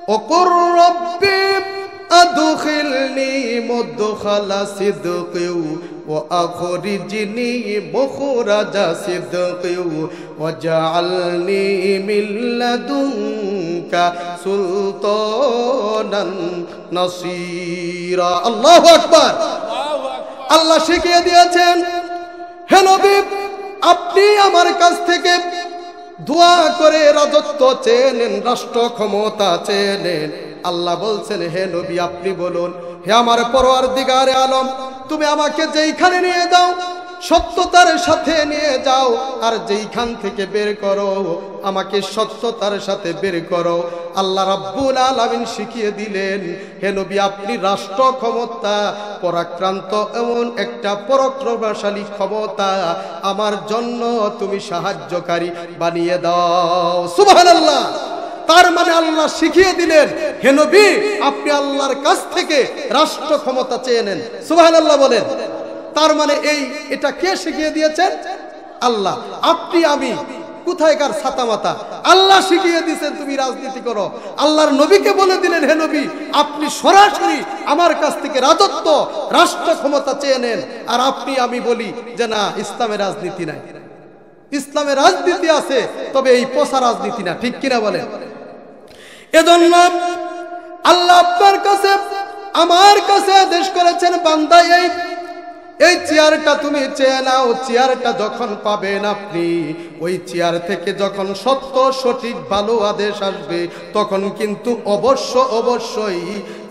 ওকুর রব্বি আদখিলনি মুদখালা সিদকি ওয়া আখরিজনি মুখরাজা সিদকি ওয়াজআলনি মিন লাদুনকা সুলতানান নাসীরা। আল্লাহু আকবার। আল্লাহ শিখিয়ে দিয়েছেন, হে নবী, আপনি আমার কাছ থেকে দোয়া করে রাজত্ব চেয়ে নেন, রাষ্ট্র ক্ষমতা চেয়ে নেন। আল্লাহ বলছেন, হে নবী, আপনি বলুন, হে আমার পরওয়ারদিগারে আলম, তুমি আমাকে যেইখানে নিয়ে যাও সত্যতার সাথে নিয়ে যাও, আর যেইখান থেকে বের করো আমাকে সত্যতার সাথে বের করো। আল্লাহ রাব্বুল আলামিন শিখিয়ে দিলেন, হে নবী, আপনি রাষ্ট্র ক্ষমতা পরাক্রান্ত এমন একটা পরাক্রমশালী ক্ষমতা আমার জন্য তুমি সাহায্যকারী বানিয়ে দাও। সুবহানাল্লাহ। তার মানে আল্লাহ শিখিয়ে দিলেন, হে নবী, আপনি আল্লাহর কাছ থেকে রাষ্ট্র ক্ষমতা চেয়ে নেন। সুবহানাল্লাহ বলেন। তার মানে এটা কে শিখিয়ে দিয়েছেন? আল্লাহ। আপনি আমি কোথায়কার ছাতামাতা? আল্লাহ শিখিয়ে দিয়েছেন তুমি রাজনীতি করো। আল্লাহর নবীকে বলে দিলেন, হে নবী, আপনি সরাসরি আমার কাছ থেকে রাজত্ব রাষ্ট্র ক্ষমতা চেয়ে নেন। আর আপনি আমি বলি যে না, ইসলামের রাজনীতি নাই। ইসলামের রাজনীতি আছে, তবে এই পচা রাজনীতি না। ঠিক কিনা বলেন? এজন্য আল্লাহ আপনার কাছে আমার কাছে আদেশ করেছেন, বান্দা এই চেয়ারটা তুমি চেয়ে নাও। চেয়ারটা যখন পাবেন আপনি, ওই চেয়ার থেকে যখন সত্য সঠিক ভালো আদেশ আসবে, তখন কিন্তু অবশ্যই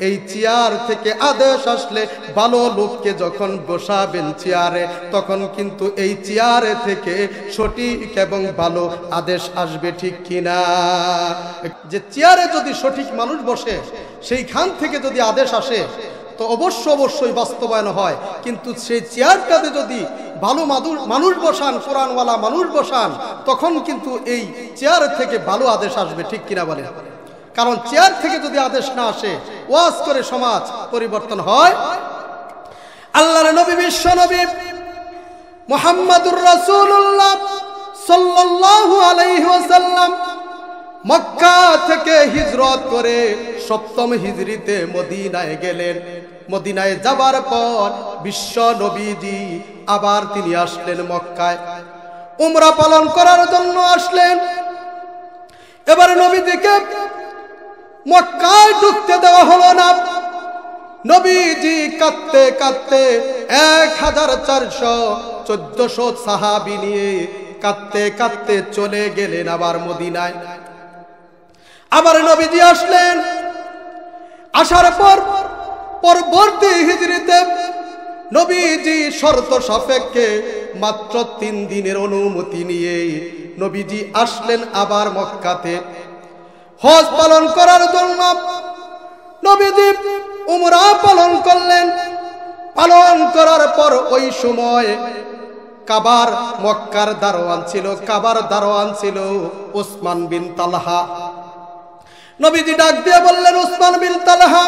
এই চেয়ার থেকে আদেশ আসলে ভালো লোককে যখন বসাবেন চেয়ারে, তখন কিন্তু এই চেয়ারে থেকে সঠিক এবং ভালো আদেশ আসবে। ঠিক কিনা? যে চেয়ারে যদি সঠিক মানুষ বসে, সেইখান থেকে যদি আদেশ আসে তো অবশ্যই বাস্তবায়ন হয়। কিন্তু সেই চেয়ারটাতে যদি ভালো মানুষ বসান, কোরআনওয়ালা মানুষ বসান, তখন কিন্তু এই চেয়ার থেকে ভালো আদেশ আসবে। ঠিক কিনা বলে? কারণ চেয়ার থেকে যদি আদেশ না আসে, ওয়াজ করে সমাজ পরিবর্তন হয়। আল্লাহর নবী বিশ্ব নবী মুহাম্মাদুর রাসূলুল্লাহ সাল্লাল্লাহু আলাইহি ওয়াসাল্লাম মক্কা থেকে হিজরত করে 7ম হিজরিতে মদিনায় গেলেন। মদিনায় যাবার পর বিশ্ব নবীজি আবার তিনি আসলেন মক্কায়, উমরা পালন করার জন্য আসলেন। এবারে নবীজিকে মক্কায় ঢুকতে দেওয়া হলো না। নবীজি কাঁদতে কাঁদতে 1414 সাহাবী নিয়ে কাঁদতে কাঁদতে চলে গেলেন আবার মদিনায়। আবার নবীজি আসলেন। আসার পর পরবর্তী হিজরিতে নবীজি শর্ত সাপেক্ষে মাত্র 3 দিনের অনুমতি নিয়ে নবীজি আসলেন আবার মক্কাতে হজ পালন করার জন্য। নবীজি উমরা পালন করলেন। পালন করার পর ওই সময় কাবার মক্কার দারোয়ান ছিল, কাবার দারোয়ান ছিল উসমান বিন তালহা। নবীজি ডাক দিয়ে বললেন, উসমান বিন তালহা,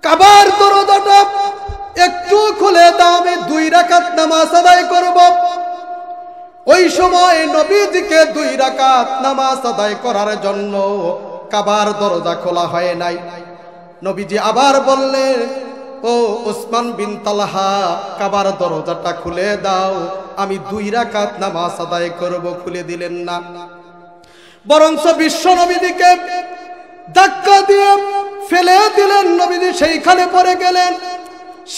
কাবার দরজাটা একটু খুলে দাও, আমি 2 রাকাত নামাজ আদায় করব। ওই সময় নবীজিকে 2 রাকাত নামাজ আদায় করার জন্য কাবার দরজা খোলা হয় নাই। নবীজি আবার বললেন, ও উসমান বিন তালহা, কাবার দরজাটা খুলে দাও, আমি 2 রাকাত নামাজ আদায় করব। খুলে দিলেন না, বরঞ্চ বিশ্ব নবীজিকে ধাক্কা দিয়ে ফেলে দিলেন। নবীজি সেইখানে পড়ে গেলেন।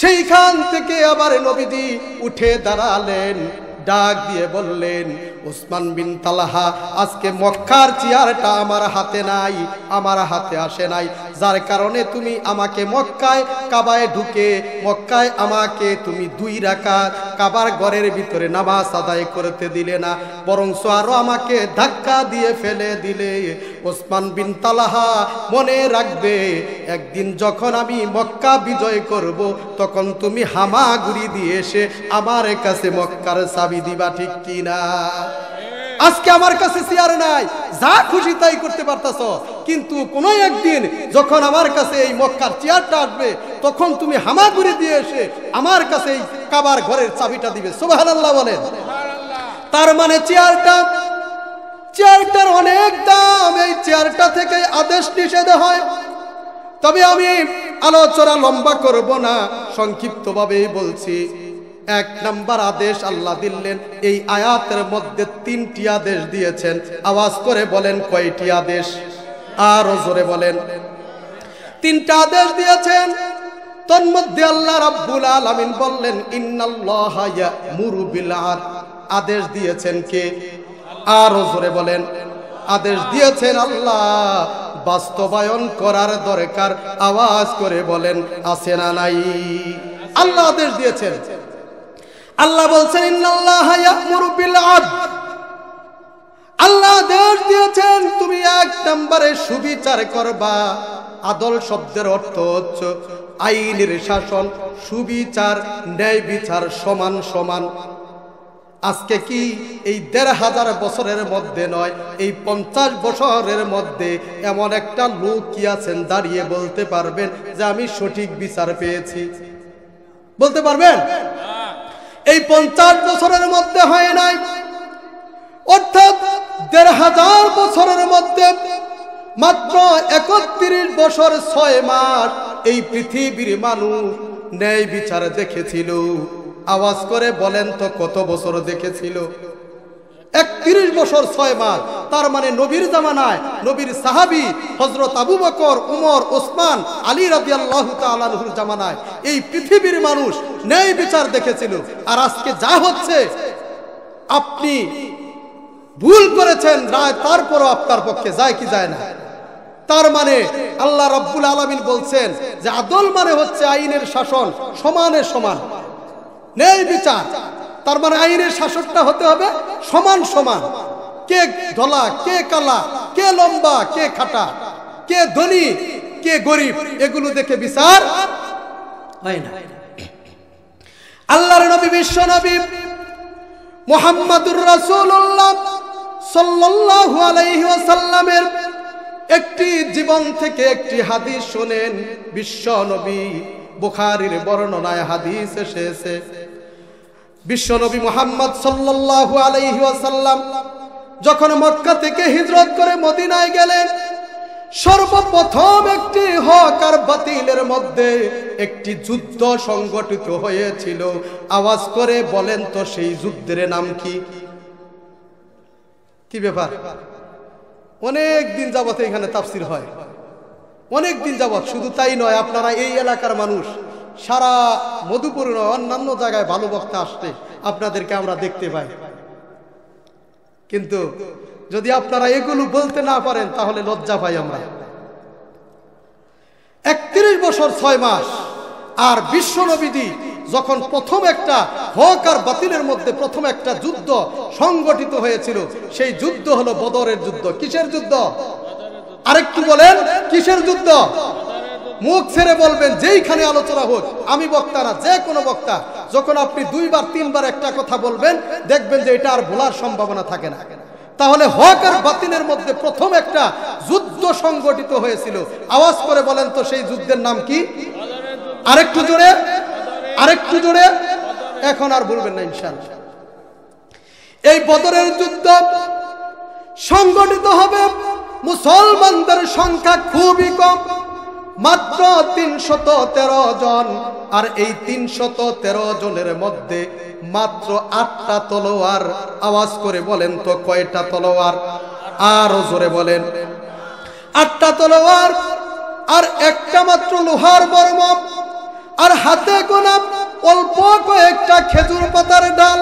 সেইখান থেকে আবার নবীজি উঠে দাঁড়ালেন, ডাক দিয়ে বললেন, উসমান বিন তালহা, আজকে মক্কার চেয়ারটা আমার হাতে নাই, আমার হাতে আসে নাই, যার কারণে তুমি আমাকে মক্কায় কাবায় ঢুকে মক্কায় আমাকে তুমি 2 রাকাত কাবার ঘরের ভিতরে নামাজ আদায় করতে দিলে না, বরঞ্চ আরো আমাকে ধাক্কা দিয়ে ফেলে দিলে। উসমান বিন তালহা, মনে রাখবে, একদিন যখন আমি মক্কা বিজয় করব, তখন তুমি হামাগুড়ি দিয়ে এসে আমার কাছে মক্কার চাবি দিবা। ঠিক কিনা? আজকে আমার কাছে চেয়ার নাই, যা খুশি তাই করতে পারতাছো, কিন্তু কোন একদিন যখন আমার কাছে এই মক্কার চেয়ারটা আসবে, তখন তুমি হামাগুড়ি দিয়ে এসে আমার কাছে এই কাবার ঘরের চাবিটা দিবে। সুবহানাল্লাহ বলেন। তার মানে চেয়ারটার অনেক দাম। প্রথম এই চেয়ারটা থেকে আদেশ নিষেধ হয়। তবে আমি আলোচনা লম্বা করব না, সংক্ষিপ্তভাবেই বলছি। এক নাম্বার আদেশ আল্লাহ দিলেন, এই আয়াতের মধ্যে 3টি আদেশ দিয়েছেন। আওয়াজ করে বলেন কয়টি আদেশ? আরো জোরে বলেন। 3টা আদেশ দিয়েছেন। তন্মধ্যে আল্লাহ রাব্বুল আলামিন বললেন ইন্নাল্লাহা ইয়া'মুরু বিল আদল। আদেশ দিয়েছেন কে? আরো জোরে বলেন। আদেশ দিয়েছেন আল্লাহ, বাস্তবায়ন করার দরকার। আওয়াজ করে বলেন আছে না নাই? আল্লাহ আদেশ দিয়েছেন। আল্লাহ বলছেন ইন্নাল্লাহা ইয়া'মুরু বিল আদল। আল্লাহ আদেশ দিয়েছেন তুমি 1 নম্বরে সুবিচার করবা। আদল শব্দের অর্থ হচ্ছে আইনের শাসন, সুবিচার, ন্যায় বিচার, সমান সমান। আজকে কি এই ১৫০০ বছরের মধ্যে নয়, এই 50 বছরের মধ্যে এমন একটা লোক কি আছেন দাঁড়িয়ে বলতে পারবেন যে আমি সঠিক বিচার পেয়েছি? বলতে পারবেন? এই 50 বছরের মধ্যে হয় নাই। অর্থাৎ ১৫০০ বছরের মধ্যে মাত্র ৩১ বছর ৬ মাস এই পৃথিবীর মানুষ ন্যায় বিচার দেখেছিল। আওয়াজ করে বলেন তো কত বছর দেখেছিল? ৩১ বছর ৬ মাস। তার মানে নবীর জামানায় নবীর সাহাবী হযরত আবু বকর, উমর, ওসমান, আলী রাদিয়াল্লাহু তাআলা আনহুর জামানায় এই পৃথিবীর মানুষ ন্যায় বিচার দেখেছিল। আর আজকে যা হচ্ছে, আপনি ভুল করেছেন রায়, তারপরও আপনার পক্ষে যায় কি যায় না? তার মানে আল্লাহ রাব্বুল আলামিন বলছেন যে আদল মানে হচ্ছে আইনের শাসন, সমানে সমান, ন্যায় বিচার। তার মানে আইনের শাসনটা হতে হবে সমান সমান। কে ধলা, কে কালা, কে লম্বা, কে খাটা, কে ধনী, কে গরিব, এগুলো দেখে বিচার হয় না। আল্লাহর নবী, বিশ্ব নবী মুহাম্মাদুর রাসূলুল্লাহ সাল্লাল্লাহু আলাইহি ওয়াসাল্লামের একটি জীবন থেকে একটি হাদিস শুনেন। বিশ্ব নবী, বুখারীর বর্ণনায় হাদিস এসেছে, বিশ্ব নবী মুহাম্মদ সাল্লাল্লাহু আলাইহি ওয়াসাল্লাম যখন মক্কা থেকে হিজরত করে মদিনায় গেলেন, সর্বপ্রথম একটি হক আর বাতিলের মধ্যে একটি যুদ্ধ সংগঠিত হয়েছিল। আওয়াজ করে বলেন তো সেই যুদ্ধের নাম কি? কি ব্যাপার? অনেক দিন যাবত এখানে তাফসীর হয়, অনেক দিন যাবত। শুধু তাই নয়, আপনারা এই এলাকার মানুষ, সারা মধুপুর নয় অন্যান্য জায়গায় ভালো বক্তা আসতে আপনাদেরকে আমরা দেখতে পাই। কিন্তু যদি আপনারা এগুলো বলতে না পারেন তাহলে লজ্জা পাই আমরা। ৩১ বছর ৬ মাস। আর বিশ্ব নবীজি যখন প্রথম একটা হক আর বাতিলের মধ্যে প্রথম একটা যুদ্ধ সংগঠিত হয়েছিল, সেই যুদ্ধ হলো বদরের যুদ্ধ। কিসের যুদ্ধ? আরেকটু বলেন, কিসের যুদ্ধ? মুখ ছেড়ে বলবেন, যেইখানে আলোচনা হোক। আমি বক্তা না, যে কোনো বক্তা যখন আপনি 2 বার 3 বার একটা কথা বলবেন, দেখবেন যে এটা আর ভোলার সম্ভাবনা থাকে না। তাহলে হক আর বাতিলের মধ্যে প্রথম একটা যুদ্ধ সংগঠিত হয়েছিল। আওয়াজ করে বলেন তো সেই যুদ্ধের নাম কি? আরেকটু জোরে, আরেকটু জোরে। এখন আর বলবেন না ইনশাআল্লাহ। এই বদরের যুদ্ধ সংগঠিত হবে, মুসলমানদের সংখ্যা খুবই কম, মাত্র ৩১৩ জন। আর এই ৩১৩ জনের মধ্যে মাত্র 8টা তলোয়ার। আওয়াজ করে বলেন তো কয়টা তলোয়ার? আরো জোরে বলেন। 8টা তলোয়ার, আর একটা মাত্র লোহার বর্ম, আর হাতে গোনা অল্প কয়েকটা খেজুর পাতার ডাল।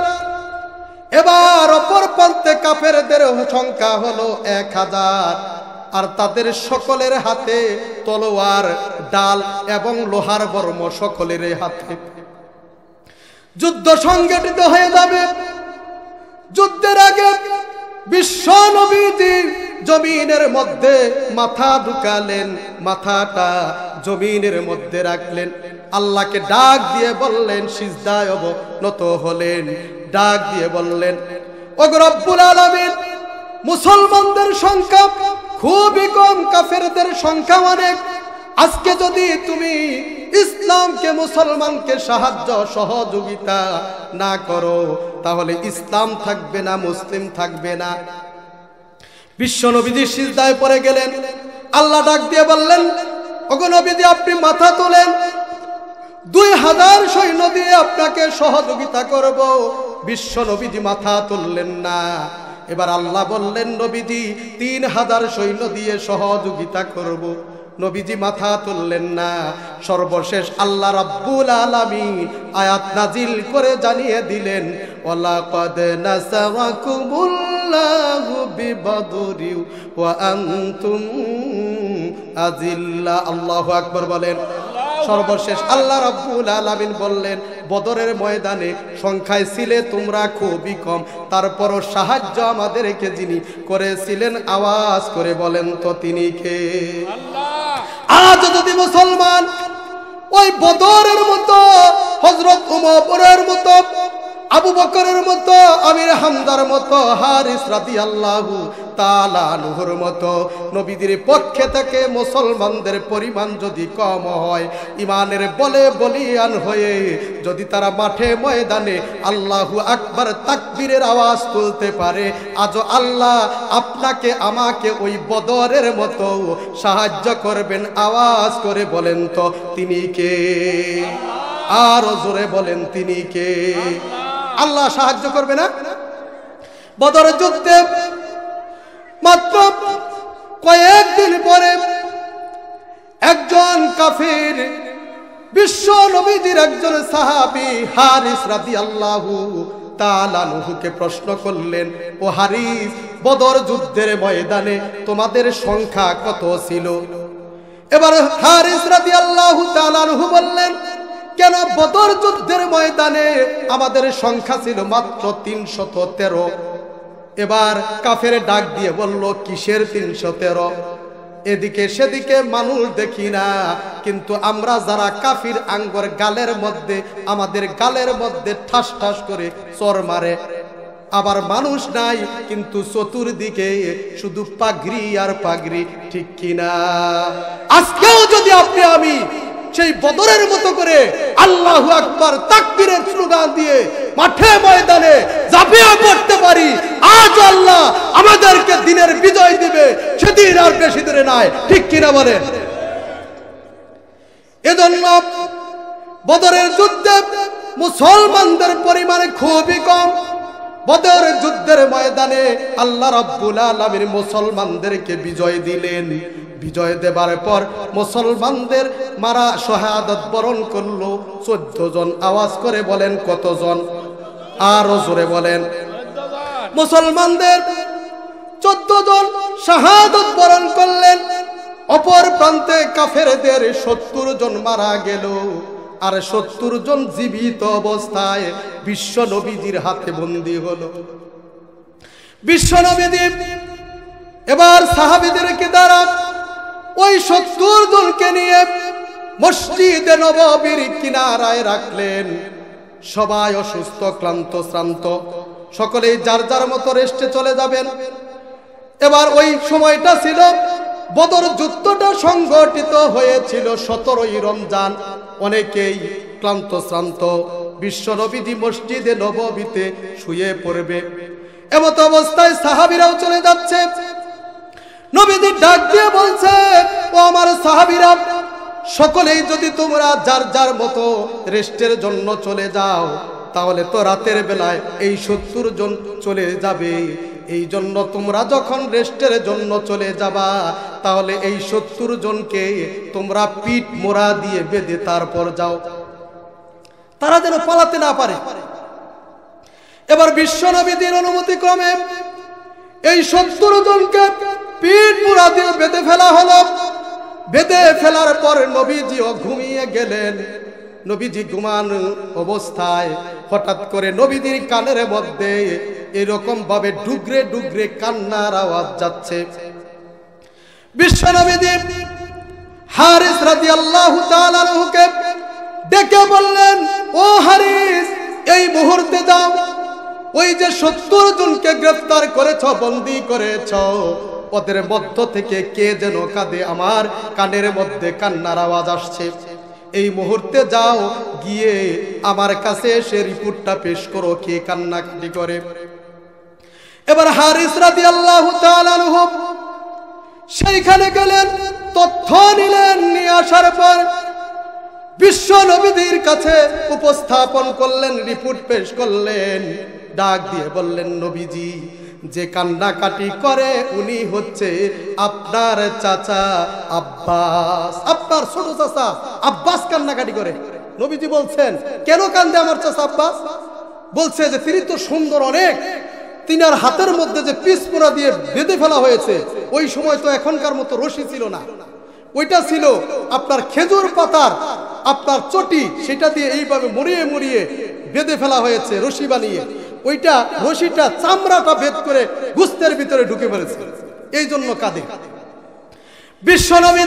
এবার অপর প্রান্তে কাফেরদের সংখ্যা হলো 1000, আর তাদের সকলের হাতে তলোয়ার, ডাল এবং লোহার বর্ম সকলের হাতে। যুদ্ধ সংগঠিত হয়ে যাবে। যুদ্ধের আগে বিশ্ব নবীজি জমিনের মধ্যে মাথা ঢুকালেন, মাথাটা জমিনের মধ্যে রাখলেন, আল্লাহকে ডাক দিয়ে বললেন, সিজদায় অবনত হলেন, ডাক দিয়ে বললেন, ওগো রব্বুল আলামিন, মুসলমানদের সংখ্যা খুবই কম, কাফেরদের সংখ্যা অনেক। আজকে যদি তুমি ইসলামকে, মুসলমানকে সাহায্য সহযোগিতা না করো, তাহলে ইসলাম থাকবে না, মুসলিম থাকবে না। বিশ্ব নবীজি সিজদায় পড়ে গেলেন। আল্লাহ ডাক দিয়ে বললেন, ওগো নবীজি আপনি মাথা তোলেন, 2000 সৈন্য দিয়ে আপনাকে সহযোগিতা করব। বিশ্ব নবীজি মাথা তুললেন না। এবার আল্লাহ বললেন, নবীজি 3000 সৈন্য দিয়ে সহযোগিতা করব। নবীজি মাথা তুললেন না। সর্বশেষ আল্লাহ রাব্বুল আলামিন আয়াত নাজিল করে জানিয়ে দিলেন, ওয়ালাকাদ নাসারাকুমুল্লাহু বিবদরি ওয়া আনতুম আযিল্লা। আল্লাহু আকবার বলেন। সর্বশেষ আল্লাহ রাব্বুল আলামিন বললেন, বদরের ময়দানে সংখ্যায় ছিলে তোমরা খুবই কম, তারপরও সাহায্য আমাদেরকে যিনি করেছিলেন আওয়াজ করে বলেন তো তিনি কে? আজ যদি মুসলমান ওই বদরের মতো, হযরত উমরের মতো, আবু বকরের মতো, আমির হামজার মতো, হারিস রাদিয়াল্লাহু তাআলা আনহুর মতো নবীদের পক্ষে থেকে মুসলমানদের পরিমাণ যদি কম হয়, ইমানের বলে বলিয়ান হয়ে যদি তারা মাঠে ময়দানে আল্লাহু আকবার তাকবীরের আওয়াজ তুলতে পারে, আজও আল্লাহ আপনাকে আমাকে ওই বদরের মতো সাহায্য করবেন। আওয়াজ করে বলেন তো তিনি কে? আরো জোরে বলেন তিনি কে? আল্লাহ সাহায্য করবে না? বদরের যুদ্ধে মাত্র কয়েকদিন পরে একজন কাফির বিশ্ব নবীজির একজন সাহাবী হারিস রাদিয়াল্লাহু তাআলা আনহুকে প্রশ্ন করলেন, ও হারিস, বদর যুদ্ধের ময়দানে তোমাদের সংখ্যা কত ছিল? এবার হারিস রাদিয়াল্লাহু তাআলা আনহু বললেন, কেন বদর যুদ্ধের ময়দানে আমাদের সংখ্যা ছিল মাত্র 313। এবার কাফের ডাক দিয়ে বলল, কিসের 313? এদিকে সেদিকে মানুষ দেখি না, কিন্তু আমরা যারা কাফির আঙ্গর গালের মধ্যে, আমাদের গালের মধ্যে ঠাস ঠাস করে চর মারে। আবার মানুষ নাই, কিন্তু চতুর্দিকে শুধু পাগড়ি আর পাগড়ি, ঠিক কিনা? আজকেও যদি আপনি আমি সেই বদরের মতো করে আল্লাহু আকবার তাকবীরের স্লোগান দিয়ে মাঠে ময়দানে ঝাঁপিয়ে পড়তে পারি, আজ আল্লাহ আমাদেরকে দিনের বিজয় দিবে, সেদিন আর বেশি দূরে নাই, ঠিক কিনা বলেন? এজন্য বদরের যুদ্ধে মুসলমানদের পরিমাণ খুবই কম। বদরের যুদ্ধের ময়দানে আল্লাহ রাব্বুল আলামিন মুসলমানদেরকে বিজয় দিলেন। বিজয় দেবার পর মুসলমানদের মারা শাহাদাত বরণ করলো 14 জন। আওয়াজ করে বলেন কতজন? আরো জোরে বলেন। মুসলমানদের 14 জন শাহাদাত বরণ করলেন। অপর প্রান্তে কাফেরদের 70 জন মারা গেল, আর 70 জন জীবিত অবস্থায় বিশ্ব নবীজির হাতে বন্দী হলো। বিশ্ব নবীজি এবার সাহাবীদেরকে দ্বারা ওই 70 জনকে নিয়ে মসজিদে নববীর কিনারায় রাখলেন। সবাই অসুস্থ, ক্লান্ত, শ্রান্ত, সকলেই যার যার মতো রেস্টে চলে যাবেন। এবার ওই সময়টা ছিল, বদর যুদ্ধটা সংগঠিত হয়েছিল 17ই রমজান। অনেকেই ক্লান্ত শ্রান্ত, বিশ্ব নবীজি মসজিদে নববীতে শুয়ে পড়বে। এমত অবস্থায় সাহাবীরাও চলে যাচ্ছে। নবীজি ডাক দিয়ে বলছে, ও আমার সাহাবীরা, সকলেই যদি তোমরা যার যার মতো রেস্টের জন্য চলে যাও, তাহলে তো রাতের বেলায় এই 70 জন চলে যাবে। এই জন্য তোমরা যখন রেস্টের জন্য চলে যাবা, তাহলে এই 70 জনকে তোমরা পিঠ মোড়া দিয়ে বেঁধে তারপর যাও, তারা যেন পালাতে না পারে। এবার বিশ্ব নবীর অনুমতি ক্রমে এই 70 জনকে পিঠ মোড়া দিয়ে বেঁধে ফেলা হলো। বেঁধে ফেলার পর নবীজিও ঘুমিয়ে গেলেন। নবীজি ঘুমানো অবস্থায় হঠাৎ করে নবীজির কানের মধ্যে এরকম ভাবে ডুগরে ডুগরে কান্নার আওয়াজ যাচ্ছে। বিশ্ব নবীজি হারিস রাদিয়াল্লাহু তাআলা আনহুকে ডেকে বললেন, ও হারিস, এই মুহূর্তে যাও, ওই যে 70 জনকে গ্রেফতার করেছ, বন্দী করেছ, ওদের মধ্য থেকে কে যেন কাঁদে, আমার কানের মধ্যে কান্নার আওয়াজ আসছে। এই মুহূর্তে যাও, গিয়ে আমার কাছে এসে রিপোর্টটা পেশ করো, কে কান্নাকাটি করে। এবার হারিস রাদিয়াল্লাহু তাআলা আনহু সেইখানে গেলেন, তথ্য নিলেন, নিয়ে আসার পর বিশ্ব নবীদের কাছে উপস্থাপন করলেন, রিপোর্ট পেশ করলেন, ডাক দিয়ে বললেন, নবীজি যে কান্নাকাটি করে উনি হচ্ছে আপনার চাচা আব্বাস, আপনার ছোট চাচা আব্বাস কান্নাকাটি করে। নবীজি বলছেন, কেন কান্দে আমার চাচা আব্বাস? বলছে যে তিনি তো সুন্দর অনেক, তিনার হাতের মধ্যে যে পিছপোড়া দিয়ে বেঁধে ফেলা হয়েছে, ওই সময় তো এখনকার মতো রশি ছিল না, ওইটা ছিল আপনার খেজুর পাতার আপনার চটি, সেটা দিয়ে এইভাবে মুড়িয়ে মুড়িয়ে বেঁধে ফেলা হয়েছে রশি বানিয়ে, ওইটা রশিটা চামড়াটা ভেদ করে গুস্তের ভিতরে ঢুকে পড়েছে, এই জন্য কাঁদে। বিশ্বনবী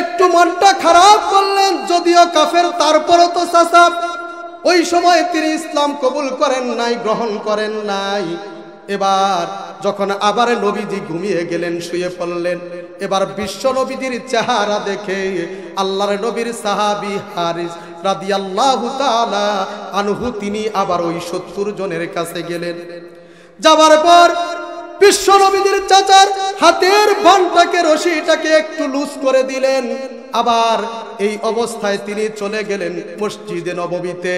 একটু মনটা খারাপ করলেন, যদিও কাফের, তারপরও তো চাচা, ওই সময় তিনি ইসলাম কবুল করেন নাই, গ্রহণ করেন নাই। এবার যখন আবার নবীজি ঘুমিয়ে গেলেন, শুয়ে পড়লেন, এবার বিশ্ব নবীজির চেহারা দেখে আল্লাহর নবীর সাহাবী হারিস রাদিয়াল্লাহু তাআলা আনহু তিনি আবার ওই 70 জনের কাছে গেলেন। যাবার পর বিশ্ব নবীজির চাচার হাতের বানটাকে, রশিটাকে একটু লুজ করে দিলেন। আবার এই অবস্থায় তিনি চলে গেলেন মসজিদে নববীতে।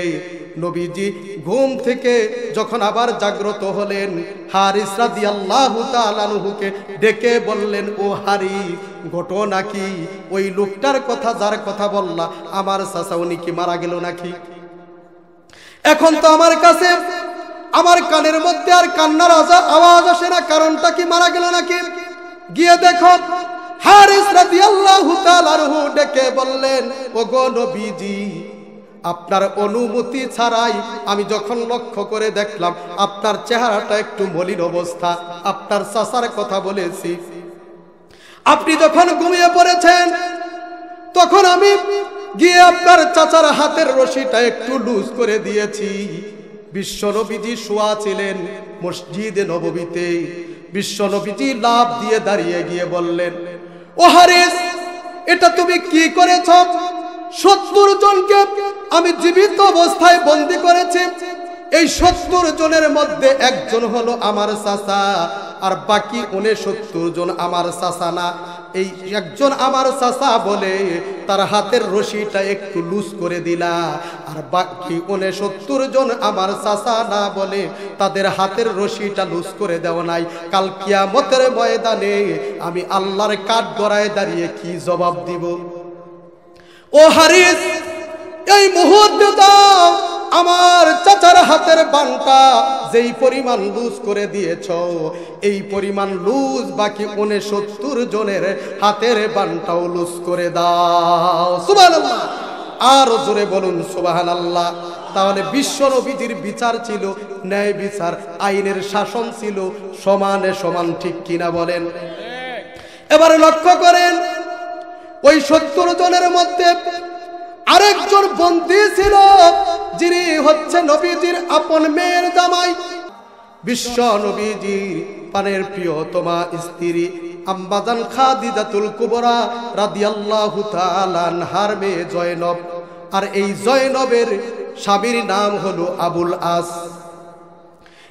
নবীজি ঘুম থেকে যখন আবার জাগ্রত হলেন, হারিস রাদিয়াল্লাহু তাআলা আনহুকে ডেকে বললেন, ও হারিস, ঘটনা কি? ওই লোকটার কথা, যার কথা বললা, আমার চাচা, উনি কি মারা গেল নাকি? এখন তো আমার কাছে, আমার কানের মধ্যে আর কান্নার আওয়াজ আসে না, কারণটা কি, মারা গেল নাকি? গিয়ে দেখো। হারিস রাদিয়াল্লাহু তাআলা আনহু ডেকে বললেন, ওগো নবীজি, আপনার অনুমতি ছাড়াই আমি যখন লক্ষ্য করে দেখলাম আপনার চেহারাটা একটু মলিন অবস্থা, আপনার চাচার কথা বলেছি, আপনি যখন ঘুমিয়ে পড়েছেন তখন আমি গিয়ে আপনার চাচার হাতের রশিটা একটু লুজ করে দিয়েছি। বিশ্ব নবীজি শোয়া ছিলেন মসজিদে নববীতে। বিশ্ব নবীজি লাফ দিয়ে দাঁড়িয়ে গিয়ে বললেন, ও হারিস, এটা তুমি কি করেছ? 70 জনকে আমি জীবিত অবস্থায় বন্দী করেছি। এই 70 জনের মধ্যে একজন হলো আমার চাচা, আর বাকি 69 জন আমার চাচা না। এই একজন আমার চাচা বলে তার হাতের রশিটা একটু লুজ করে দিলা, আর বাকি 69 জন আমার চাচা না বলে তাদের হাতের রশিটা লুজ করে দেওয়া নাই। কাল কিয়ামতের ময়দানে আমি আল্লাহর কাঠ গড়ায় দাঁড়িয়ে কি জবাব দিব? ও হারিস, এই মুহূর্তে দাও আমার চাচার হাতের বানটা যেই পরিমাণ লুজ করে দিয়েছ, এই পরিমাণ লুজ বাকি 69 জনের হাতের বানটাও লুজ করে দাও। সুবহানাল্লাহ, আর জোরে বলুন সুবহানাল্লাহ। তাহলে বিশ্ব নবীজির বিচার ছিল ন্যায় বিচার, আইনের শাসন ছিল সমানে সমান, ঠিক কিনা বলেন? এবারে লক্ষ্য করেন, ওই 70 জনের মধ্যে আরেকজন বন্দী ছিল, যিনি হচ্ছে নবীজির আপন মেয়ের জামাই, বিশ্ব নবীজির প্রাণের প্রিয়তমা স্ত্রী আম্মাজান খাদিজাতুল কুবরা রাদিয়াল্লাহু তাআলা আনহার মেয়ে জয়নব। আর এই জয়নবের স্বামীর নাম হলো আবুল আস।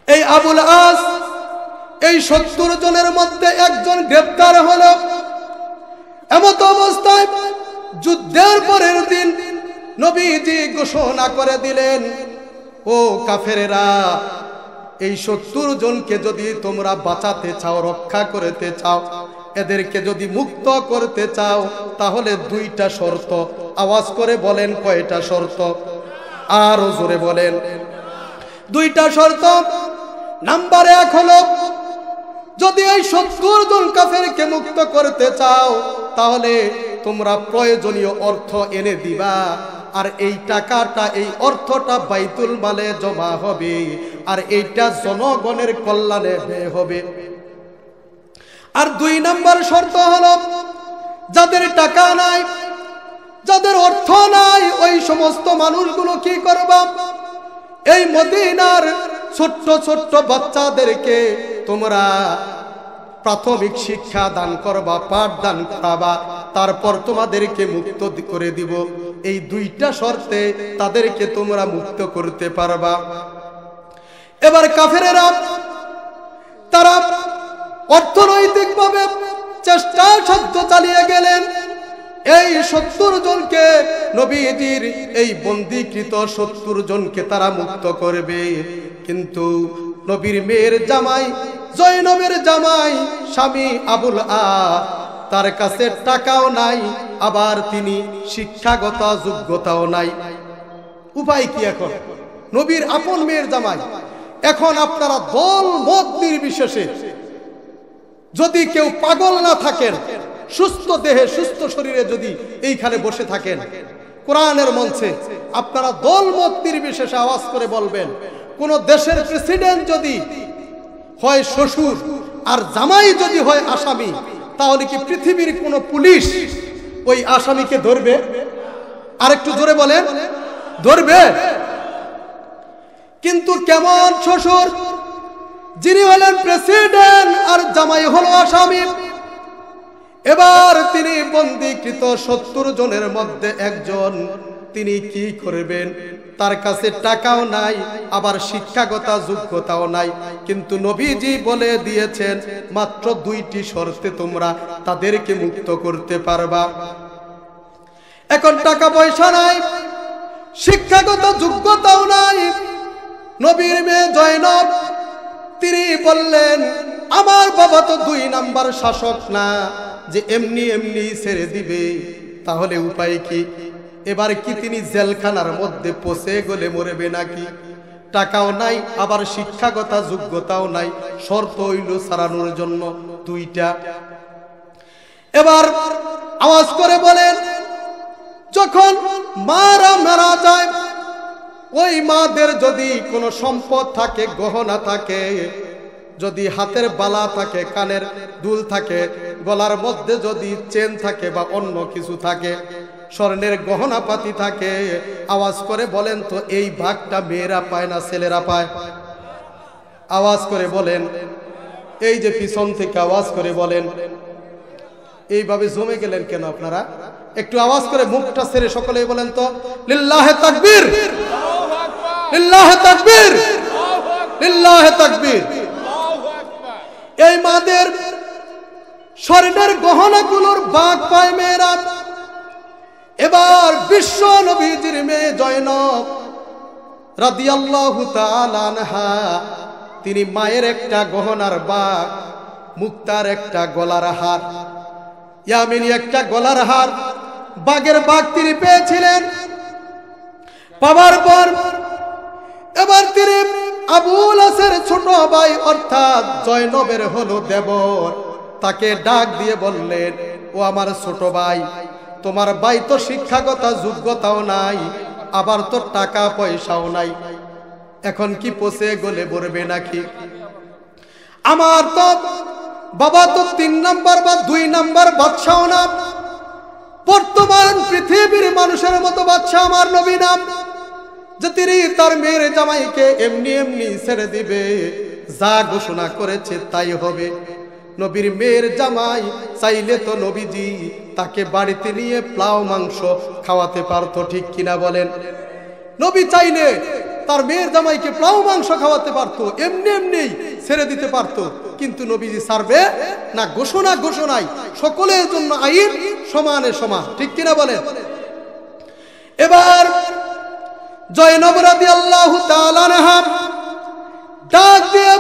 এই আবুল আস এই 70 জনের মধ্যে একজন গ্রেফতার হলো। এমত অবস্থায় যুদ্ধের পরের দিন নবীজি ঘোষণা করে দিলেন, ও কাফেরেরা, এই 70 জনকে যদি তোমরা বাঁচাতে চাও, রক্ষা করতে চাও, এদেরকে যদি মুক্ত করতে চাও, তাহলে 2টা শর্ত। আওয়াজ করে বলেন, কয়টা শর্ত? আরো জোরে বলেন। 2টা শর্ত। নাম্বার 1 হলো, যদি এই 70 জন কাফেরকে মুক্ত করতে চাও, তাহলে তোমরা প্রয়োজনীয় অর্থ এনে দিবা, আর এই টাকাটা, এই অর্থটা বাইতুল মালে জমা হবে, আর এইটা জনগণের কল্যাণে ব্যয় হবে। আর 2 নম্বর শর্ত হলো, যাদের টাকা নাই, যাদের অর্থ নাই, ওই সমস্ত মানুষগুলো কি করবা? এই মদিনার ছোট্ট ছোট্ট বাচ্চাদেরকে তোমরা প্রাথমিক শিক্ষা দান করবা, পাঠদান করাবা, তারপর তোমাদেরকে মুক্ত করে দিব। এই 2টা শর্তে তাদেরকে তোমরা মুক্ত করতে পারবা। এবার কাফেরেরা তারা অর্থনৈতিকভাবে চেষ্টা সাধ্য চালিয়ে গেলেন এই 70 জনকে, নবীজির এই বন্দীকৃত 70 জনকে তারা মুক্ত করবে। কিন্তু নবীর মেয়ের জামাই, জয়নবের জামাই স্বামী আবুল তার কাছে টাকাও নাই, আবার তিনি শিক্ষাগত যোগ্যতাও নাই। উপায় কি এখন? নবীর আপন মেয়ের জামাই। এখন আপনারা দল মত নির্বিশেষে, যদি কেউ পাগল না থাকেন, সুস্থ দেহে সুস্থ শরীরে যদি এইখানে বসে থাকেন কোরআনের মঞ্চে, আপনারা দল মত নির্বিশেষে আওয়াজ করে বলবেন, কোন দেশের প্রেসিডেন্ট যদি হয় শ্বশুর আর জামাই যদি হয় আসামি, তাহলে কি পৃথিবীর কোন পুলিশ ওই আসামিকে ধরবে? আরেকটু জোরে বলেন, ধরবে? কিন্তু কেমন শ্বশুর, যিনি হলেন প্রেসিডেন্ট আর জামাই হলো আসামি। এবার তিনি বন্দীকৃত 70 জনের মধ্যে একজন, তিনি কি করবেন? তার কাছে টাকাও নাই, আবার শিক্ষাগত যোগ্যতাও নাই। কিন্তু নবীজি বলে দিয়েছেন মাত্র 2টি শর্তে তোমরা তাদেরকে মুক্ত করতে পারবা। এখন টাকা পয়সা নাই, শিক্ষাগত যোগ্যতাও নাই। নবীর মেয়ে জয়নব তিনি বললেন, আমার বাবা তো 2 নাম্বার শাসক না যে এমনি এমনি ছেড়ে দিবে, তাহলে উপায় কি? এবার কি তিনি জেলখানার মধ্যে পচে গলে মরবে নাকি? টাকাও নাই, আবার শিক্ষাগত যোগ্যতাও নাই, শর্ত হইল ছাড়ানোর জন্য 2টা। এবার আওয়াজ করে বলেন, যখন মারা মারা যায়, ওই মাদের যদি কোনো সম্পদ থাকে, গহনা থাকে, যদি হাতের বালা থাকে, কানের দুল থাকে, গলার মধ্যে যদি চেন থাকে বা অন্য কিছু থাকে, স্বর্ণের গহনা পাতি থাকে, আওয়াজ করে বলেন তো এই ভাগটা মেয়েরা পায় না ছেলেরা পায়? আওয়াজ করে বলেন, এই যে পিছন থেকে আওয়াজ করে বলেন। এইভাবে জমে গেলেন কেন আপনারা? একটু আওয়াজ করে মুখটা ছেড়ে সকলেই বলেন তো, লিল্লাহে তাকবীর, লিল্লাহে তাকবীর, লিল্লাহে তাকবীর। এই মাদের স্বর্ণের গহনাগুলোর ভাগ পায় মেয়েরা। এবার বিশ্ব নবীজির মেয়ে জয়নব রাদিয়াল্লাহু তাআলা আনহা, তিনি মায়ের একটা গহনার ভাগ, মুক্তার একটা গলার হার, ইয়ামিনী একটা গলার হার, বাগের ভাগ তিনি পেয়েছিলেন। পাওয়ার পর এবার তিনি আবুল আসের ছোট ভাই অর্থাৎ জয়নবের হলো দেবর, তাকে ডাক দিয়ে বললেন, ও আমার ছোট ভাই, তোমার ভাই তো শিক্ষাগত যোগ্যতাও নাই, আবার তো টাকা পয়সাও নাই, এখন কি পচে গলে মরবে নাকি? আমার তো বাবা তো 3 নাম্বার বা 2 নাম্বার বাদশাও না, বর্তমান পৃথিবীর মানুষের মতো বাদশাহ আমার নবী নাম, যে তিনি তার মেয়ের জামাইকে এমনি এমনি ছেড়ে দিবে, যা ঘোষণা করেছে তাই হবে। নবীর মেয়ের জামাই চাইলে তো নবীজি তাকে বাড়িতে নিয়ে পোলাও মাংস খাওয়াতে পারতো, ঠিক কিনা বলেন? নবী চাইলে তার মেয়ের জামাইকে পোলাও মাংস খাওয়াতে পারতো, এমনি এমনি ছেড়ে দিতে পারতো, কিন্তু নবীজি ছাড়বে না। ঘোষণা ঘোষণায় সকলের জন্য আইন সমানে সমান, ঠিক কিনা বলেন? এবার জয়নব রাদিয়াল্লাহু তাআলা আনহা ডাক দিয়ে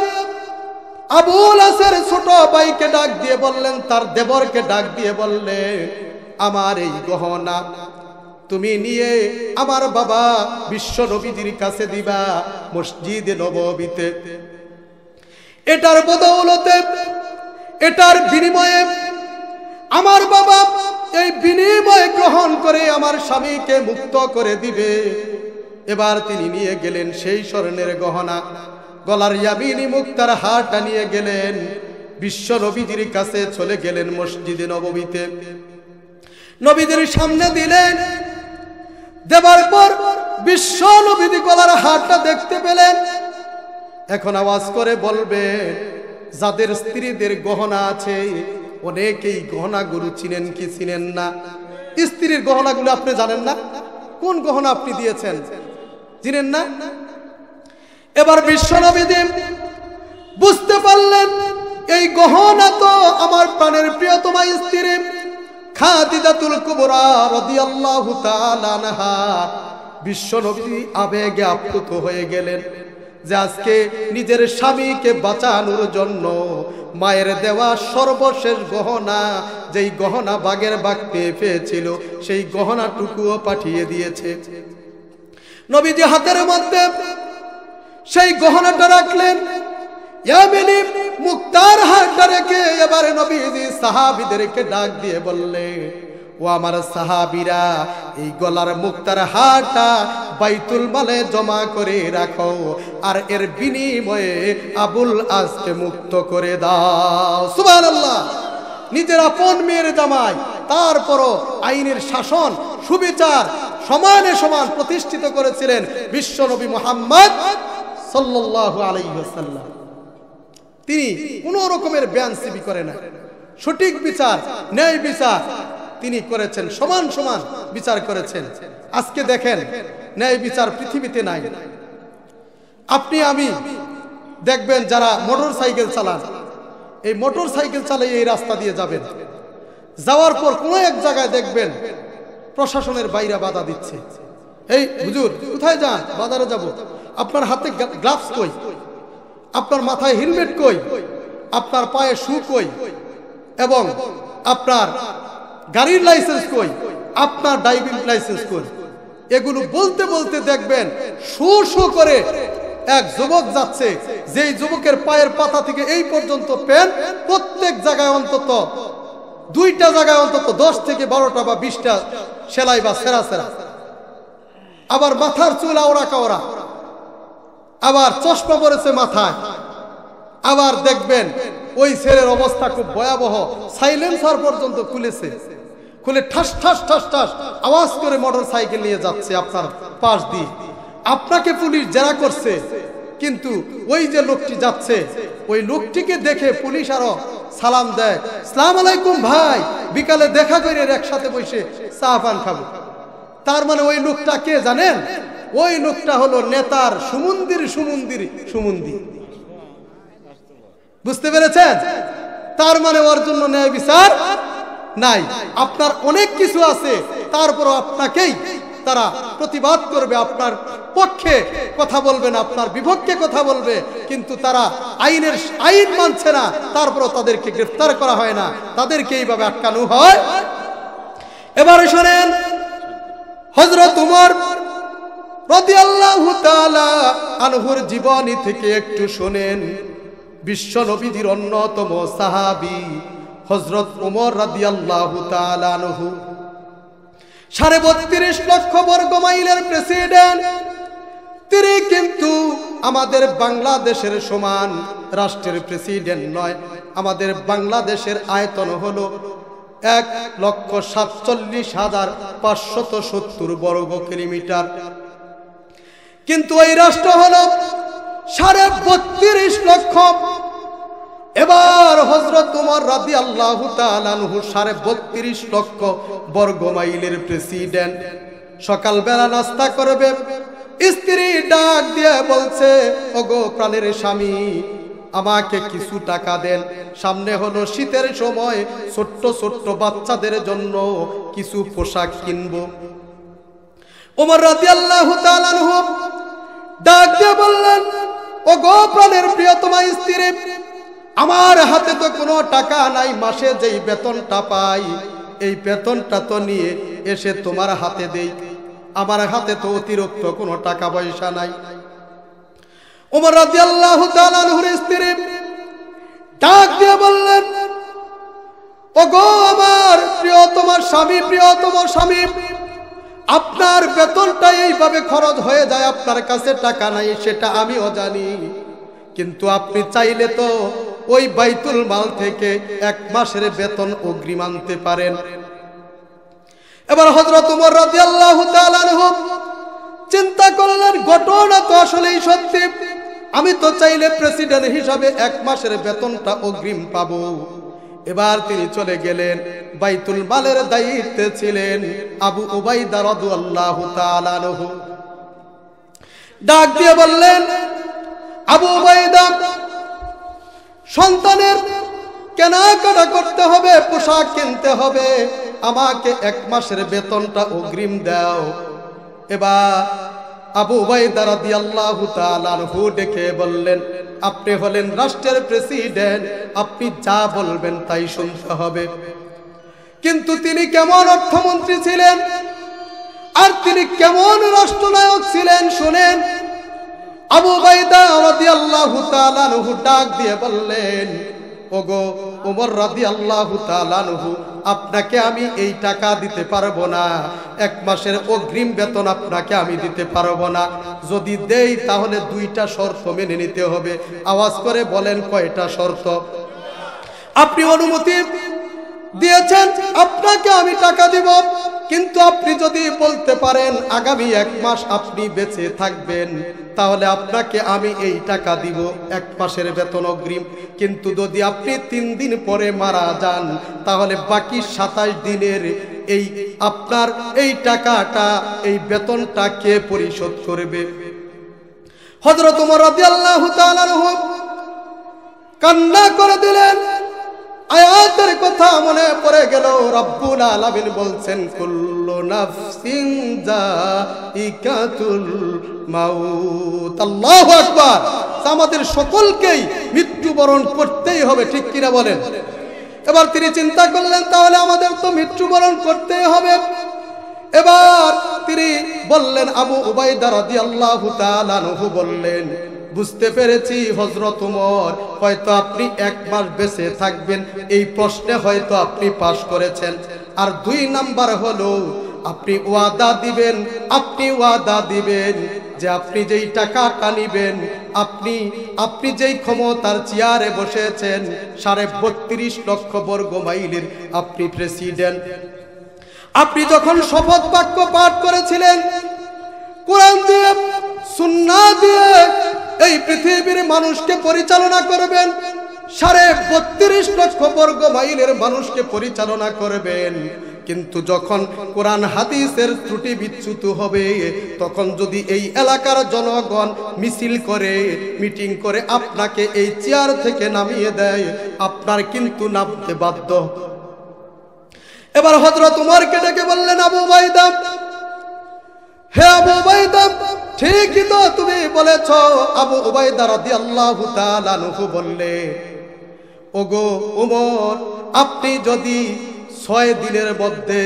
আবুল আসের ছোট ভাইকে ডাক দিয়ে বললেন, তার দেবরকে ডাক দিয়ে বললেন, আমার এই গহনা তুমি নিয়ে আমার বাবা বিশ্ব নবীজির কাছে দিবা মসজিদে নববীতে। এটার বদৌলতে, এটার বিনিময়ে আমার বাবা এই বিনিময় গ্রহণ করে আমার স্বামীকে মুক্ত করে দিবে। এবার তিনি নিয়ে গেলেন সেই স্বর্ণের গহনা, গলার ইয়ামিনী মুক্তার হারটা নিয়ে গেলেন, বিশ্ব নবীজির কাছে চলে গেলেন মসজিদে নববীতে। নবীজির সামনে দিলেন, দেবার পর বিশ্ব নবীজি গলার হারটা দেখতে পেলেন। এখন আওয়াজ করে বলবেন, যাদের স্ত্রীদের গহনা আছে অনেকেই গহনাগুলো চিনেন কি চিনেন না? স্ত্রীর গহনাগুলো আপনি জানেন না? কোন গহনা আপনি দিয়েছেন? চিনেন না? এবার বিশ্ব নবীজি বুঝতে পারলেন এই গহনা তো আমার প্রাণের প্রিয়তমা স্ত্রী খাদিজাতুল কুবরা রাদিয়াল্লাহু তাআলা আনহা। বিশ্বনবী আবেগে আপ্লুত হয়ে গেলেন যে আজকে নিজের স্বামীকে বাঁচানোর জন্য মায়ের দেওয়া সর্বশেষ গহনা, যেই গহনা বাগের বাগ পেয়েছিল, সেই গহনাটুকুও পাঠিয়ে দিয়েছে। নবীজি হাতের মধ্যে সেই গহনাটা রাখলেন। ইয়ামিনী মুক্তার হাতটা রেখে এবারে নবীজি সাহাবীদেরকে ডাক দিয়ে বললে, ও আমার সাহাবীরা, এই গলার মুক্তার হারটা বাইতুল মালে জমা করে রাখো, আর এর বিনিময়ে আবুল আসকে মুক্ত করে দাও। সুবহানাল্লাহ। নিজের আপন মেয়ের জামাই, তারপরও আইনের শাসন সুবিচার সমানে সমান প্রতিষ্ঠিত করেছিলেন বিশ্বনবী মুহাম্মদ সাল্লাল্লাহু আলাইহি ওয়াসাল্লাম। তিনি কোন রকমের বেয়ানসিবি করে না, সঠিক বিচার, ন্যায় বিচার তিনি করেছেন, সমান সমান বিচার করেছেন। আজকে দেখেন ন্যায় বিচার পৃথিবীতে নাই। আপনি আমি দেখবেন যারা মোটর সাইকেল চালান, এই মোটর সাইকেল চালিয়ে এই রাস্তা দিয়ে যাবেন, যাওয়ার পর কোনো এক জায়গায় দেখবেন প্রশাসনের বাইরে বাধা দিচ্ছে। এই হুজুর কোথায় যান? বাজারে যাব। আপনার হাতে গ্লাভস কই? আপনার মাথায় হেলমেট কই? আপনার পায়ে শু কই? এবং আপনার গাড়ির লাইসেন্স কই? আপনার ড্রাইভিং লাইসেন্স কই? এগুলো বলতে বলতে দেখবেন শু শু করে এক যুবক যাচ্ছে, যেই যুবকের পায়ের পাতা থেকে এই পর্যন্ত পেন, প্রত্যেক জায়গায় অন্তত দুইটা জায়গায় অন্তত 10 থেকে 12টা বা 20টা সেলাই বা সেরা সেরা। আবার মাথার চুল আওড়া কাওড়া, আবার চশমা পড়েছে মাথায়। আবার দেখবেন ওই ছেলের অবস্থা খুব ভয়াবহ, সাইলেন্সার পর্যন্ত খুলেছে, খুলে ঠাস ঠাস ঠাস ঠাস আওয়াজ করে মোটর সাইকেল নিয়ে যাচ্ছে আপনার পাশ দিয়ে। আপনাকে পুলিশ জেরা করছে, কিন্তু ওই যে লোকটি যাচ্ছে, ওই লোকটিকে দেখে পুলিশ আরো সালাম দেয়, আসসালামু আলাইকুম ভাই, বিকালে দেখা করে একসাথে বসে চা পান খাবো। তার মানে ওই লোকটা কে জানেন? ওই লোকটা হলো নেতার সুমন্দির সুমন্দির সুমন্দি। বুঝতে পেরেছেন? তার মানে ওর জন্য ন্যায় বিচার নাই। আপনার অনেক কিছু আছে, তারপরও আপনাকেই তারা প্রতিবাদ করবে, আপনার পক্ষে কথা বলবে না, আপনার বিপক্ষে কথা বলবে, কিন্তু তারা আইন মানছে না, তারপরও তাদেরকে গ্রেফতার করা হয় না, তাদেরকে এইভাবে আটকানো হয়। এবারে শোনেন, হযরত ওমর রাদিয়াল্লাহু তাআলা আনহুর জীবনী থেকে একটু শোনেন। বিশ্ব নবীর অন্যতম সাহাবী হযরত ওমর রাদিয়াল্লাহু তাআলা আনহু 32.5 লক্ষ বর্গ মাইলের প্রেসিডেন্ট। তিনি কিন্তু আমাদের বাংলাদেশের সমান রাষ্ট্রের প্রেসিডেন্ট নয়। আমাদের বাংলাদেশের আয়তন হলো 1,47,570 বর্গ কিলোমিটার, কিন্তু এই রাষ্ট্র হলো 32.5 লক্ষ। এবার হযরত ওমর রাদিয়াল্লাহু তাআলা আনহু 32.5 লক্ষ বর্গ মাইলের প্রেসিডেন্ট। সকালবেলা নাস্তা করবে, স্ত্রী ডাক দিয়ে বলছে, ওগো প্রাণের স্বামী, আমাকে কিছু টাকা দেন, সামনে হলো শীতের সময়, ছোট্ট ছোট্ট বাচ্চাদের জন্য কিছু পোশাক কিনবো। ওমর রাদিয়াল্লাহু তাআলা আনহু ডাক দিয়ে বললেন, ওগো প্রাণের প্রিয়তমা স্ত্রী, আমার হাতে তো কোনো টাকা নাই, মাসে যেই বেতনটা পাই এই বেতনটা তো নিয়ে এসে তোমার হাতে দেই, আমার হাতে তো অতিরিক্ত কোনো টাকা পয়সা নাই। ওমর রাদিয়াল্লাহু তাআলা আনহুর স্ত্রী ডাক দিয়ে বললেন, ওগো আমার প্রিয়তমা স্বামী, প্রিয়তম স্বামী, আপনার বেতনটা এইভাবে খরচ হয়ে যায়, আপনার কাছে টাকা নাই সেটা আমিও জানি, কিন্তু আপনি চাইলে তো ওই বাইতুল মাল থেকে 1 মাসের বেতন অগ্রিম আনতে পারেন। এবার হযরত ওমর রাদিয়াল্লাহু তাআলা আনহু চিন্তা করলেন, ঘটনা তো আসলেই সত্যি, আমি তো চাইলে প্রেসিডেন্ট হিসাবে 1 মাসের বেতনটা অগ্রিম পাবো। এবার তিনি চলে গেলেন, বাইতুল মালের দায়িত্বে ছিলেন আবু উবাইদা রাদিয়াল্লাহু তাআলা আনহু। ডাক দিয়ে বললেন, আবু উবাইদা, সন্তানের কেনাকাটা করতে হবে, পোশাক কিনতে হবে, আমাকে 1 মাসের বেতনটা অগ্রিম দাও। এবার আবু উবাইদা রাদিয়াল্লাহু তাআলা আনহু ডেকে বললেন, আপনি হলেন রাষ্ট্রের প্রেসিডেন্ট, আপনি যা বলবেন তাই শুনতে হবে। কিন্তু তিনি কেমন অর্থমন্ত্রী ছিলেন আর তিনি কেমন রাষ্ট্রনায়ক ছিলেন শুনেন। আবু উবাইদা রাদিয়াল্লাহু তাআলা আনহু ডাক দিয়ে বললেন, ওগো ওমর রাদিয়াল্লাহু তাআলা আনহু, আপনাকে আমি এই টাকা দিতে পারবো না, 1 মাসের অগ্রিম বেতন আপনাকে আমি দিতে পারবো না। যদি দেই তাহলে 2টা শর্ত মেনে নিতে হবে। আওয়াজ করে বলেন কয়টা শর্ত? আপনি অনুমতি দিয়েছেন আপনাকে আমি টাকা দিব, কিন্তু আপনি যদি বলতে পারেন আগামী 1 মাস আপনি বেঁচে থাকবেন, তাহলে আপনাকে আমি এই টাকা দিব, 1 মাসের বেতন অগ্রিম। কিন্তু যদি আপনি 3 দিন পরে মারা যান, তাহলে বাকি 27 দিনের এই আপনার এই টাকাটা, এই বেতনটা কে পরিশোধ করবে? হযরত ওমর রাদিয়াল্লাহু তাআলা আনহু কান্না করে দিলেন। আয়াতের কথা মনে পড়ে গেল, রব্বুল আলামিন বলছেন, কুল্লু নাফসিন যায়িকাতুল মাউত। আল্লাহু আকবার। আমাদের সকলকেই মৃত্যুবরণ করতেই হবে, ঠিক কিনা বলেন? এবার তিনি চিন্তা করলেন, তাহলে আমাদের তো মৃত্যুবরণ করতেই হবে। এবার তিনি বললেন, আবু উবাইদা রাদিয়াল্লাহু তাআলা আনহু বললেন, বুঝতে পেরেছি হযরত ওমর, হয়তো আপনি 1 মাস বেঁচে থাকবেন, এই প্রশ্নে হয়তো আপনি পাশ করেছেন। আর 2 নাম্বার হলো, আপনি ওয়াদা দিবেন যে আপনি যেই টাকাটা নিবেন, আপনি যেই ক্ষমতার চেয়ারে বসেছেন, 32.5 লক্ষ বর্গ মাইলের আপনি প্রেসিডেন্ট। আপনি যখন শপথ বাক্য পাঠ করেছিলেন, কোরআন দিয়ে সুন্নাহ দিয়ে এই পৃথিবীর মানুষকে পরিচালনা করবেন, 32.5 লক্ষ বর্গ মাইলের মানুষকে পরিচালনা করবেন। কিন্তু যখন কোরআন হাদিসের ত্রুটি বিচ্যুত হবে, তখন যদি এই এলাকার জনগণ মিছিল করে, মিটিং করে আপনাকে এই চেয়ার থেকে নামিয়ে দেয়, আপনার কিন্তু নামতে বাধ্য। এবার হযরত ওমরকে ডেকে বললেন, আবু উবাইদা, হে আবু উবাইদা, ঠিকই তো তুমি বলেছ। আবু উবাইদা রাদিয়াল্লাহু তাআলা আনহু বললে, ওগো ওমর, আপনি যদি 6 দিনের মধ্যে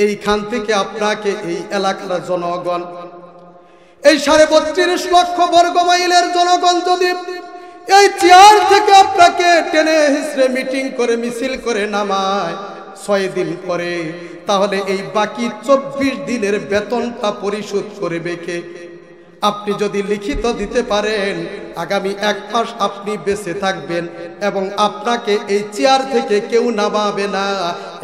এইখান থেকে আপনাকে এই এলাকার জনগণ, এই 32.5 লক্ষ বর্গ মাইলের জনগণ যদি এই চেয়ার থেকে আপনাকে টেনে হিসড়ে মিটিং করে মিছিল করে নামায় 6 দিন পরে, তাহলে এই বাকি 24 দিনের বেতনটা পরিশোধ করবে কে? আপনি যদি লিখিত দিতে পারেন আগামী 1 মাস আপনি বেঁচে থাকবেন এবং আপনাকে এই চেয়ার থেকে কেউ নামাবে না,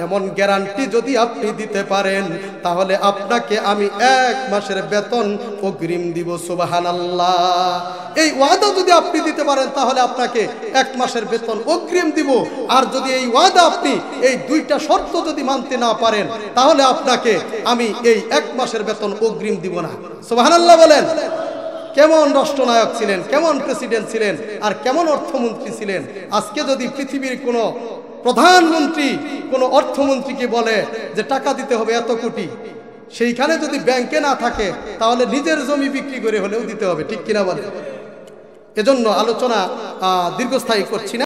এমন গ্যারান্টি যদি আপনি দিতে পারেন, তাহলে আপনাকে আমি 1 মাসের বেতন অগ্রিম দিব। সুবহানাল্লাহ। এই ওয়াদা যদি আপনি দিতে পারেন, তাহলে আপনাকে 1 মাসের বেতন অগ্রিম দিব। আর যদি এই ওয়াদা আপনি এই 2টা শর্ত যদি মানতে না পারেন, তাহলে আপনাকে আমি এই 1 মাসের বেতন অগ্রিম দিব না। সুবহানাল্লাহ বলেন। কেমন রাষ্ট্রনায়ক ছিলেন, কেমন প্রেসিডেন্ট ছিলেন, আর কেমন অর্থমন্ত্রী ছিলেন। আজকে যদি পৃথিবীর কোনো প্রধানমন্ত্রী কোনো অর্থমন্ত্রীকে বলে যে টাকা দিতে হবে এত কোটি, সেইখানে যদি ব্যাংকে না থাকে, তাহলে নিজের জমি বিক্রি করে হলেও দিতে হবে, ঠিক কিনা বলেন? এজন্য আলোচনা দীর্ঘস্থায়ী করছি না।